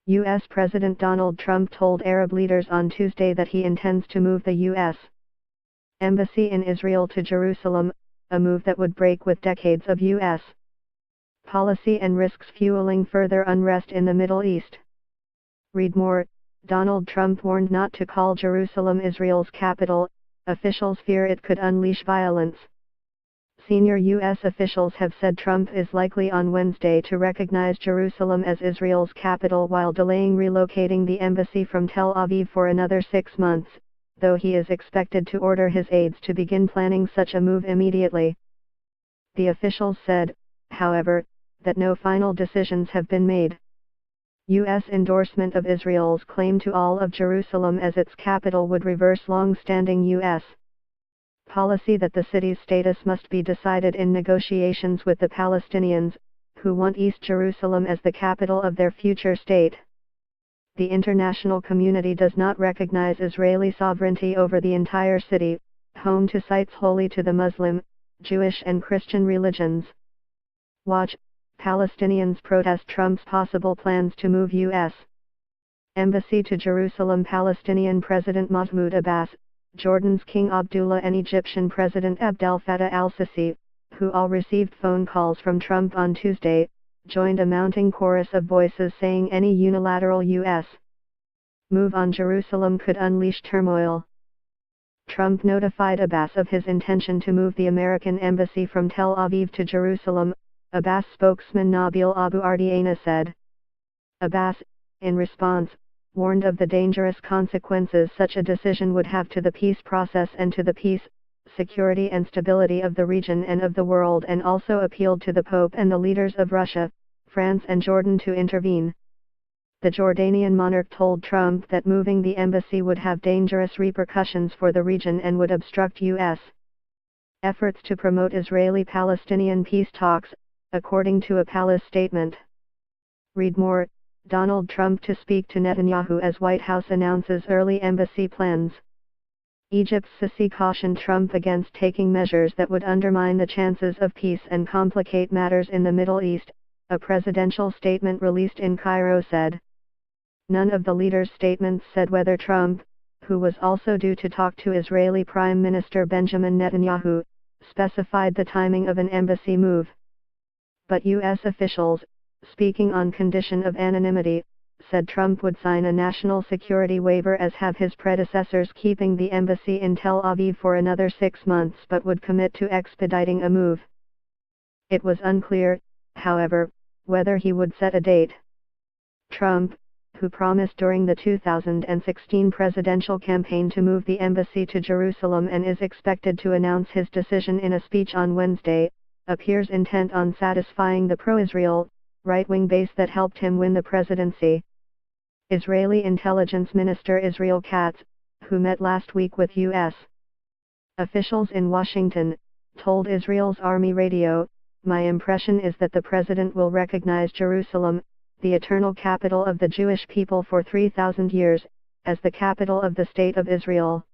U.S. President Donald Trump told Arab leaders on Tuesday that he intends to move the U.S. Embassy in Israel to Jerusalem, a move that would break with decades of U.S. policy and risks fueling further unrest in the Middle East. Read more. Donald Trump warned not to call Jerusalem Israel's capital. Officials fear it could unleash violence. Senior U.S. officials have said Trump is likely on Wednesday to recognize Jerusalem as Israel's capital while delaying relocating the embassy from Tel Aviv for another 6 months, though he is expected to order his aides to begin planning such a move immediately. The officials said, however, that no final decisions have been made. U.S. endorsement of Israel's claim to all of Jerusalem as its capital would reverse long-standing U.S. policy that the city's status must be decided in negotiations with the Palestinians, who want East Jerusalem as the capital of their future state. The international community does not recognize Israeli sovereignty over the entire city, home to sites holy to the Muslim, Jewish and Christian religions. Watch, Palestinians protest Trump's possible plans to move U.S. embassy to Jerusalem. Palestinian President Mahmoud Abbas, Jordan's King Abdullah and Egyptian President Abdel Fattah al-Sisi, who all received phone calls from Trump on Tuesday, joined a mounting chorus of voices saying any unilateral U.S. move on Jerusalem could unleash turmoil. Trump notified Abbas of his intention to move the American embassy from Tel Aviv to Jerusalem, Abbas spokesman Nabil Abu Ardiana said. Abbas, in response, warned of the dangerous consequences such a decision would have to the peace process and to the peace, security and stability of the region and of the world, and also appealed to the Pope and the leaders of Russia, France and Jordan to intervene. The Jordanian monarch told Trump that moving the embassy would have dangerous repercussions for the region and would obstruct U.S. efforts to promote Israeli-Palestinian peace talks, according to a palace statement. Read more. Donald Trump to speak to Netanyahu as White House announces early embassy plans. Egypt's Sisi cautioned Trump against taking measures that would undermine the chances of peace and complicate matters in the Middle East, a presidential statement released in Cairo said. None of the leaders' statements said whether Trump, who was also due to talk to Israeli Prime Minister Benjamin Netanyahu, specified the timing of an embassy move. But U.S. officials, speaking on condition of anonymity, said Trump would sign a national security waiver as have his predecessors, keeping the embassy in Tel Aviv for another 6 months, but would commit to expediting a move. It was unclear, however, whether he would set a date. Trump, who promised during the 2016 presidential campaign to move the embassy to Jerusalem and is expected to announce his decision in a speech on Wednesday, appears intent on satisfying the pro-Israel, right-wing base that helped him win the presidency. Israeli Intelligence Minister Israel Katz, who met last week with U.S. officials in Washington, told Israel's Army Radio, "My impression is that the president will recognize Jerusalem, the eternal capital of the Jewish people for 3,000 years, as the capital of the State of Israel."